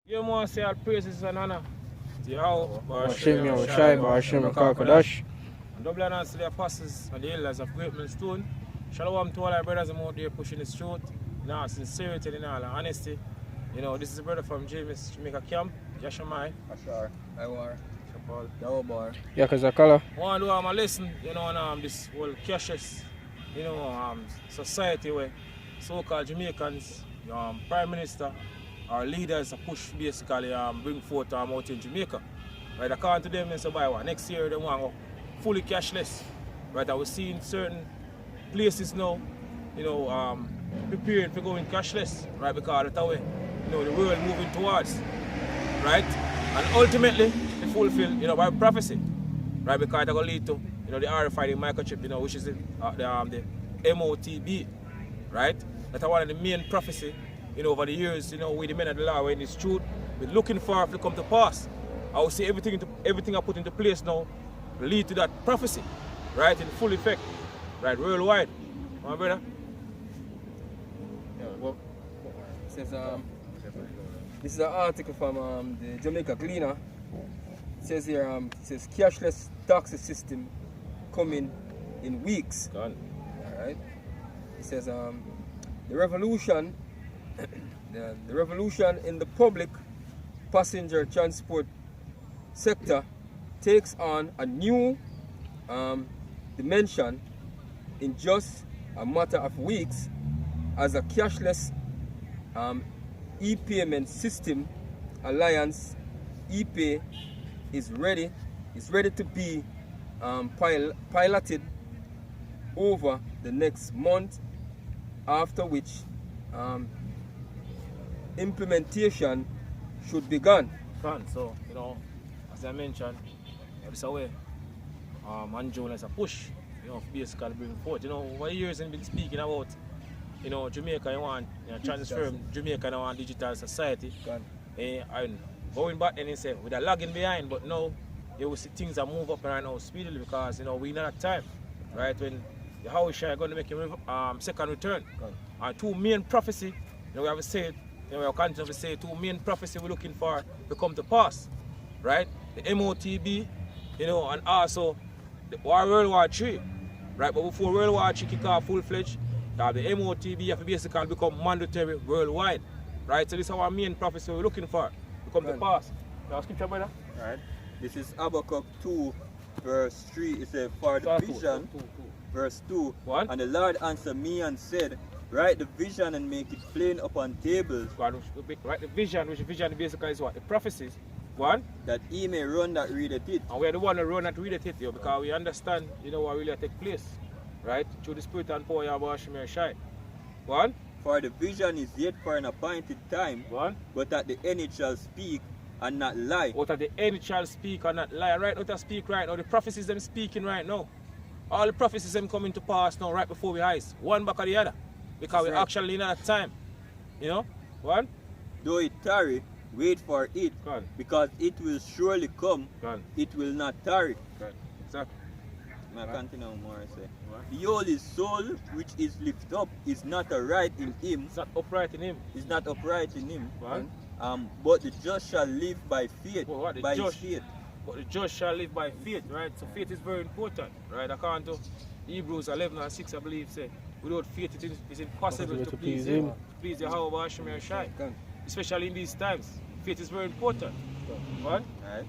You must say all praises and honor to Yahweh, Hashem Yahushai, Hashem Kakadash. and double honors to the apostles and the elders of Great Millstone. Shalom to all our brothers and out there pushing the truth, in all sincerity and in all honesty. You know, this is a brother from Jamaica Camp, Yashamai. Ashar, Iwar, Shapal. Yawabar. Yakazakala. I want to do a lesson, you know, on this whole cashless, you know, society where so-called Jamaicans, Prime Minister, our leaders push basically bring forth out in Jamaica. Right, according to them, they say, by next year they want to go fully cashless. Right, I was seeing certain places now, you know, preparing for going cashless, right, because that's the way, you know, the world moving towards, right, and ultimately they fulfill, you know, by prophecy, right, because it's going to lead to, you know, the RFID microchip, you know, which is the M.O.T.B, right, that's one of the main prophecy, you know, over the years, you know, we the men of the law, when it's truth, we're looking for it to come to pass. I would say everything I put into place now will lead to that prophecy, right, in full effect, right, worldwide. My brother? Yeah, well, it says, this is an article from the Jamaica Cleaner. It says here, it says cashless taxi system coming in weeks. Gone. Alright. It says the revolution the revolution in the public passenger transport sector takes on a new dimension in just a matter of weeks as a cashless e-payment system alliance ePay is ready to be piloted over the next month, after which implementation should begin. So, you know, as I mentioned, this way, Anjo as a push, you know, basically bring forth. You know, over the years I've been speaking about, you know, Jamaica, you want, you know, transform Jamaica now and digital society. And going back and he said, with a lagging behind, but now you will see things are move up right now speedily because, you know, we're in that time, right, when the house are going to make a second return. And two main prophecy, you know, we have said, you know, we have continued to say two main prophecy we're looking for to come to pass, right? The M.O.T.B, you know, and also the World War III, right? But before World War III kick off full-fledged, the M.O.T.B have to basically become mandatory worldwide, right? So this is our main prophecy we're looking for to come to pass. Now, scripture, brother. Right. This is Habakkuk 2, verse 3. It says, for the vision, verse 2, What? and the Lord answered me and said, write the vision and make it plain upon tables. Right, the vision, which the vision basically is what? The prophecies. One, that he may run that readeth it. and we are the one that run that readeth it, you know, because we understand, you know, what really take place, right? Through the spirit and power of our Shai. One, For the vision is yet for an appointed time, one, but at the end it shall speak and not lie. out of the end shall speak and not lie. Right now to speak right now. The prophecies them speaking right now. All the prophecies them coming to pass now right before we eyes. One back of the other. Because we're actually in that time. You know? One, Though it tarry, wait for it, gone, because it will surely come, gone, it will not tarry. gone. Exactly. I continue more say. What? Behold, his soul which is lifted up is not upright in him, It's not upright in him. is not upright in him. What? But the just shall live by faith, Well, what? The by his just- faith. But the just shall live by faith, right? So faith is very important, right? According to Hebrews 11 and 6, I believe, say, without faith it is impossible to please him. To please Yahweh Hashem Shai. Especially in these times. Faith is very important. What? Right?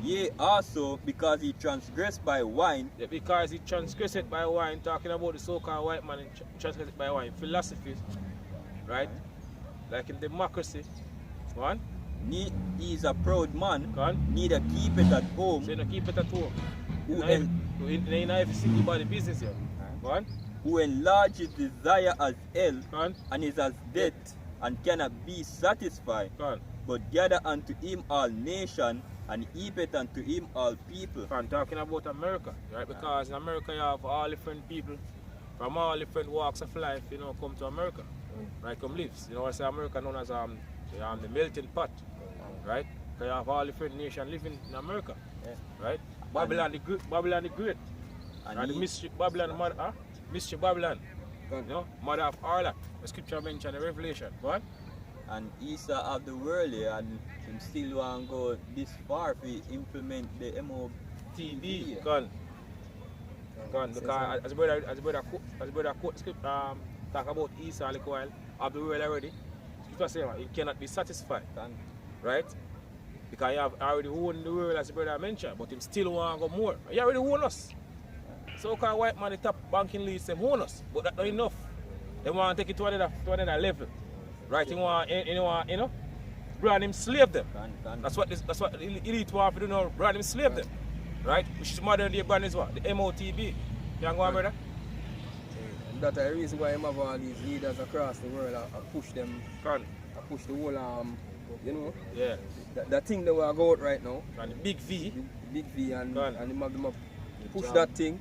Yea, also because he transgressed by wine, Yeah, because he transgressed by wine, talking about the so-called white man transgressed by wine, philosophies, right? Like in democracy. One, he is a proud man, gone. neither keep it at home, So you know, keep it at home. who, You know, every single body business here. One, who enlarges desire as hell, gone, and is as death, and cannot be satisfied, gone. but gather unto him all nations, and heapeth unto him all people. I'm talking about America, right? Because in America you have all different people from all different walks of life, you know, come to America, right? Come lives. You know, I say America known as the melting pot, right? Because you have all different nations living in America, right? Babylon the Great, And right? The he- mystery Babylon, mystery Babylon, you know, mother of all that. The scripture mentioned in Revelation, what? and Isa of the world here, and him still want to go this far to implement the M.O.T.B. Gone. Because as brother quote script talk about Isa a little while of the world already. Scripture say he cannot be satisfied. Right? Because he have already won the world as the brother mentioned, but him still want to go more. He already won us. So called white man the top banking leads them own us, but that's not enough. They want to take it to another level. Right? He want brand him slave them. That's what the elite want to do now, brand him slave them. Right? Which is modern day brand is what? The M.O.T.B. You can go on, brother? And that's the reason why I have all these leaders across the world. I push them. I push the whole Yeah. That thing that we are going right now. And the big V. The big V and them push that thing.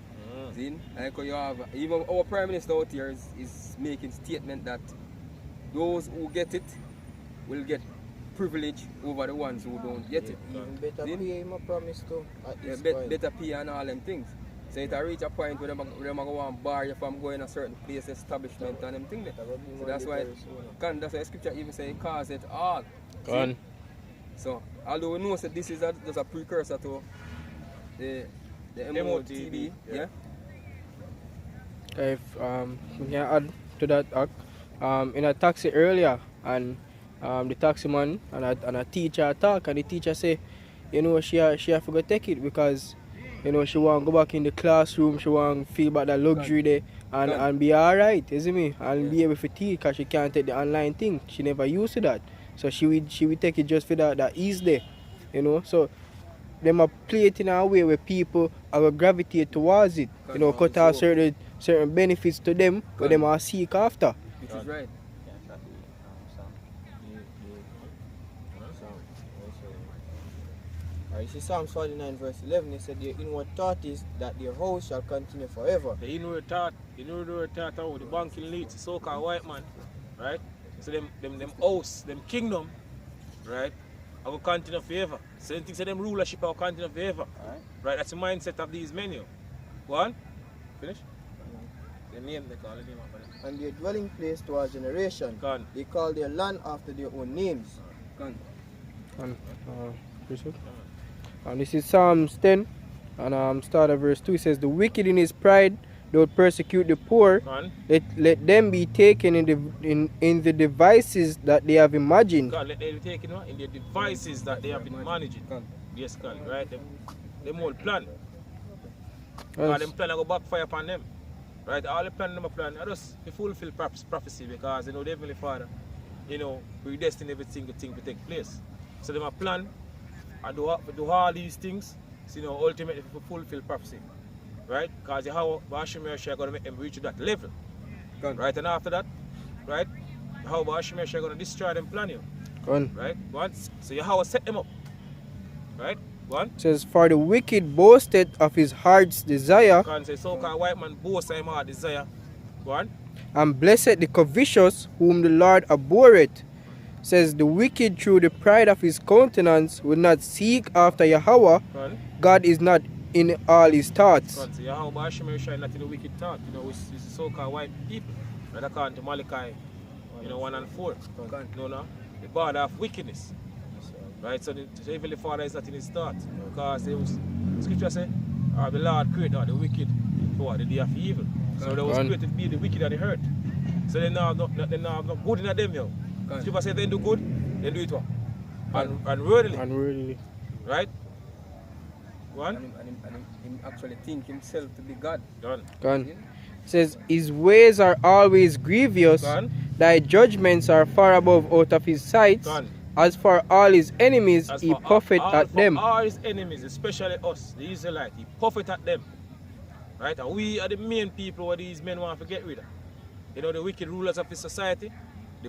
See? Like you have even our Prime Minister out here is making statement that those who get it will get privilege over the ones who don't get it. Even better pay him a promise to. Better pay and all them things. So it reach a point where them go and bar you from going a certain place, establishment and them things. So that's why that's why the scripture even say it cause it all. Gone. So although we know that this is just a precursor to the M.O.T.B. Yeah. If we can add to that in a taxi earlier, and the taxi man and a teacher talk, and the teacher say, she have to go take it because she want to go back in the classroom, she want to feel about that luxury there and be alright, you see me, and be able to teach because she can't take the online thing. She never used to that, so she will take it just for that ease there, so them a play it in a way where people are going to gravitate towards it, cut out certain benefits to them, but them are seek after. Which is right. You see Psalms 49 verse 11, it said, "Their inward thought is that their house shall continue forever." The inward thought of the banking leads, the so-called white man, right? So them house, them kingdom, right, I will continue forever. So things say them rulership will continue forever. Right? That's the mindset of these men. Go on. Finish? The name they call it. And their dwelling place to our generation. Gone. They call their land after their own names. Gone. And this is Psalms 10, and start at verse 2. It says, "The wicked in his pride don't persecute the poor. Let them be taken in the devices that they have imagined." God, let them be taken in the devices that they have been managing. Yes, God, right? Them whole plan. God, them plan to go backfire upon them. Right? All the plan them plan are just to fulfill prophecy because the Heavenly Father, predestined everything to take place. So them a plan and do all these things, ultimately to fulfill prophecy. Right? Because how Hashem are going to make them reach that level. Right? And after that, right? How Hashem are going to destroy them plan. Right? Once. So Yahweh set them up. Right? One. It says, "For the wicked boasted of his heart's desire." Can say so-called white man boast of his heart desire. One. "And blessed the covetous whom the Lord abhorreth." Says, "The wicked through the pride of his countenance will not seek after Yahweh. God is not in all his thoughts." So Yahweh Hashem is not in the wicked thought. Which is the so-called white people. Right? According to Malachi, 1 and 4. No. The border of wickedness. Right? So the Heavenly Father is not in his thought. Because the scripture says, the Lord created the wicked for the day of evil. So they was created to be the wicked and the hurt. So they now have no good in them. Scripture says they do good, they do it what? Unworthily. Right? One. And him actually think himself to be God. Gone. It says, "His ways are always grievous. Thy judgments are far above out of his sight. As for all his enemies, he puffeth at them." All his enemies, especially us, the Israelites, he puffeth at them. Right? And we are the main people where these men want to get rid of. The wicked rulers of the society,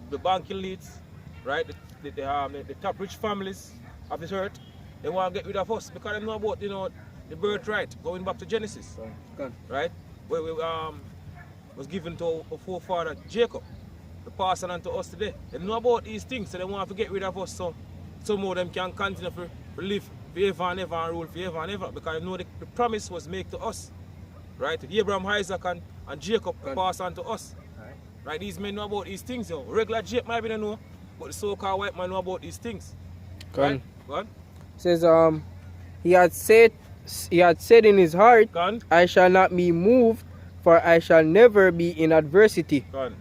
the banking leads, right? The top rich families of this earth, they want to get rid of us because they know about the birthright, going back to Genesis. Right? Where we was given to our forefather Jacob. The passing on to us today. They know about these things, so they want to get rid of us so some of them can continue to live forever and ever and rule forever and ever because they know the promise was made to us. Right? Abraham, Isaac and Jacob pass on to us. Right? These men know about these things. Regular Jacob might be don't know, but the so-called white man know about these things. Can. Right? What? Says he had said in his heart, Can? I shall not be moved, for I shall never be in adversity. Can?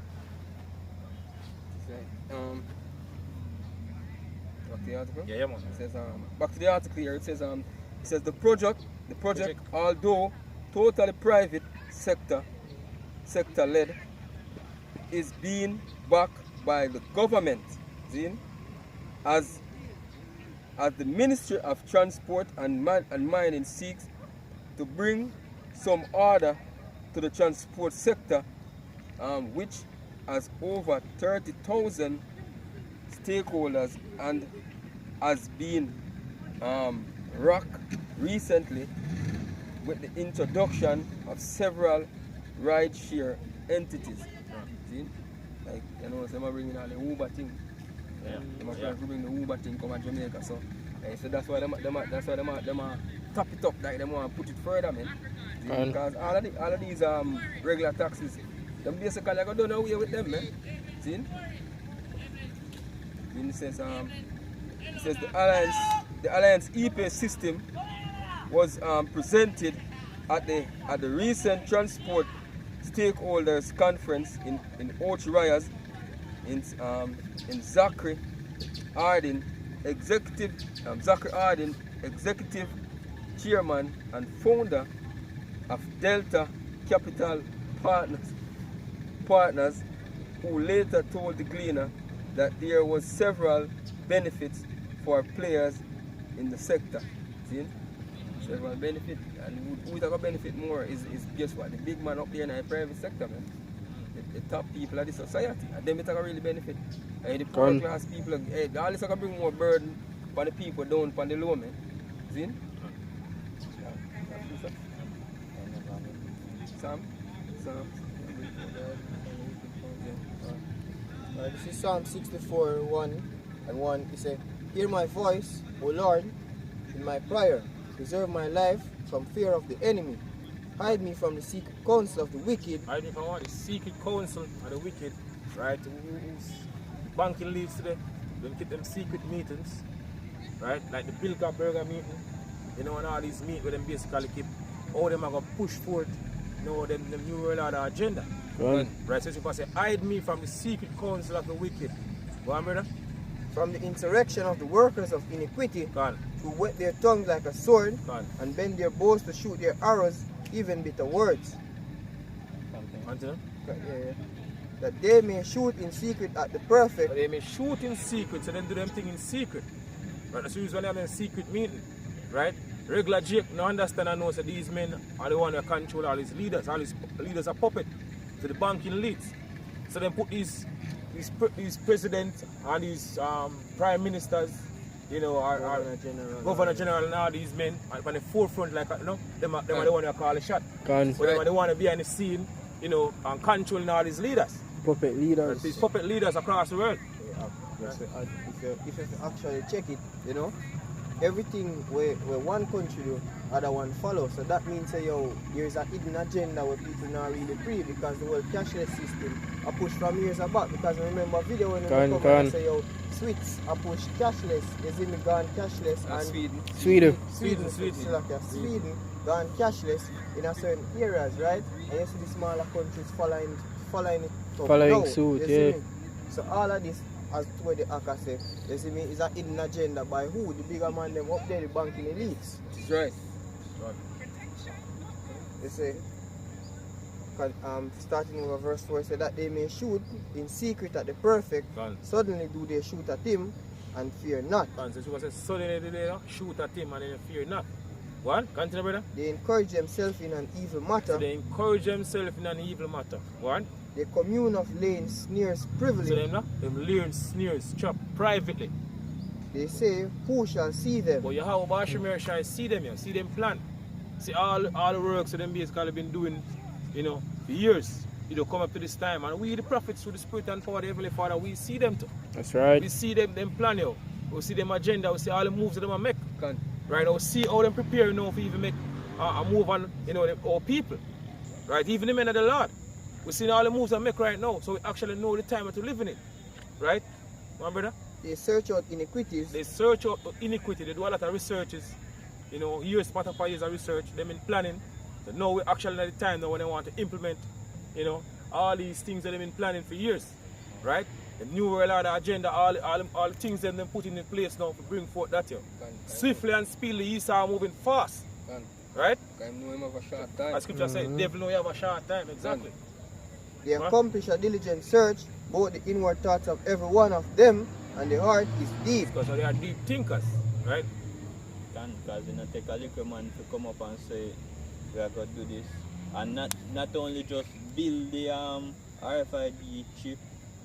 Back to the article. Yeah, man. It says back to the article here. It says the project, although totally private sector led, is being backed by the government. See? As the Ministry of Transport and Mining seeks to bring some order to the transport sector, which has over 30,000 stakeholders and has been rocked recently with the introduction of several ride-share entities. See? Like, you know, some are bringing on the Uber thing. Yeah. They are trying to bring the Uber thing come to Jamaica. So that's why them top it up, like them want to put it further, man. See? Because all of these regular taxis, them basically like done away with them, man. See? It says the Alliance e-pay system was presented at the recent transport stakeholders conference in Ochirais in Zachary Harding, executive chairman and founder of Delta Capital Partners, who later told the Gleaner that there was several benefits for players in the sector. See? Several benefits, and who's going to benefit more is guess what? The big man up there in the private sector, man. The top people of the society, and them it's going to really benefit. And the poor class people, all this is going to bring more burden for the people down for the low, man. See? Sam? This is Psalm 64, 1 and 1. It says, hear my voice, O Lord, in my prayer. Preserve my life from fear of the enemy. Hide me from the secret counsel of the wicked. Hide me from what? The secret counsel of the wicked. Right? Who's banking leads today? Them keep them secret meetings. Right? Like the Bilderberger meeting. You know, and all these meetings where them basically keep all them are going to push forward, you know, them new world order agenda. Right? So you can say, hide me from the secret counsel of the wicked. Go on, brother? From the insurrection of the workers of iniquity, Gone. who whet their tongues like a sword, Gone. and bend their bows to shoot their arrows, even bitter words. Continue. That they may shoot in secret at the perfect. But they may shoot in secret, so then do them thing in secret. Right? That's usually when they have a secret meeting. Right? Regular Jake no understand and knows that these men are the one that control all these leaders. All these leaders are puppet to the banking elites. So they put these presidents and these prime ministers, you know, governor general and all these men on the forefront, like, you know, them are the one that call the shot. But them are the one to be on the scene, you know, and controlling all these leaders. Puppet leaders. These puppet leaders across the world. If you actually check it, you know, everything where one country do, other one follow. So that means there's a hidden agenda where people not really free, because the whole cashless system are pushed from years back. Because I remember a video when we come and say Swedes are pushed cashless, is in gone cashless, and Sweden gone cashless in a certain areas, right? And you see the smaller countries following suit, yeah. So all of this, as to what the hacker say, you see me, is a hidden agenda by who? The bigger man them up there, the banking elites. That's right. They say, starting with verse 4, say that they may shoot in secret at the perfect, suddenly do they shoot at him and fear not. So she was saying, suddenly they shoot at him and they fear not. What? Continue, brother. They encourage themselves in an evil matter. So they encourage themselves in an evil matter. What? They commune of laying snares privily. So them laying snares trap privately. They say, who shall see them? But you have a Bashir shall see them, see them plan. See all the works that them basically been doing, you know, for years. You know, come up to this time. And we the prophets through the Spirit and power of the Heavenly Father, we see them too. That's right. We see them plan, yo. We see them agenda, we see all the moves that them make. Right, we see how them prepare, you know, for even make a move on, you know, our people. Right, even the men of the Lord. We see all the moves that make right now, so we actually know the time to live in it. Right? My brother? They search out iniquities. They search out iniquity. They do a lot of researches. You know, years, part of years of research. They've been planning. So now we're actually at the time now when they want to implement, you know, all these things that they've been planning for years. Right? The New World Order agenda, all the things that they're putting in place now to bring forth that year. Swiftly and speedily, East are moving fast. Right? Can know him have a short time. As scripture says, devil know you have a short time. Exactly. They accomplish a diligent search, both the inward thoughts of every one of them, and the heart is deep. Because they are deep thinkers. Right? Because you know, take a little man to come up and say, we are going to do this. And not only just build the RFID chip,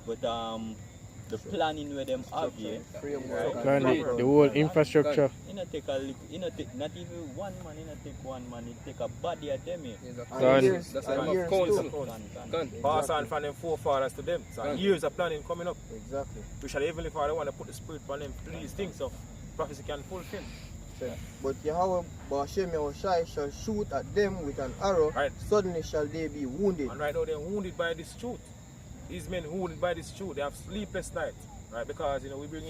but the planning where them have here. And the whole infrastructure. You know, take a little, you know, not even one man, you know, take one man, it take a body of them here. And years, That's and a years council. too. Pass on from them forefathers to them. So years of planning coming up. Exactly. We shall even Father want to put the spirit on them to these things so prophecy can fulfill. But Yahweh Ba'ashem Yahushai shall shoot at them with an arrow, Right. suddenly shall they be wounded. And right now they're wounded by this truth. These men wounded by this truth. They have sleepless nights. Right? Because you know we bring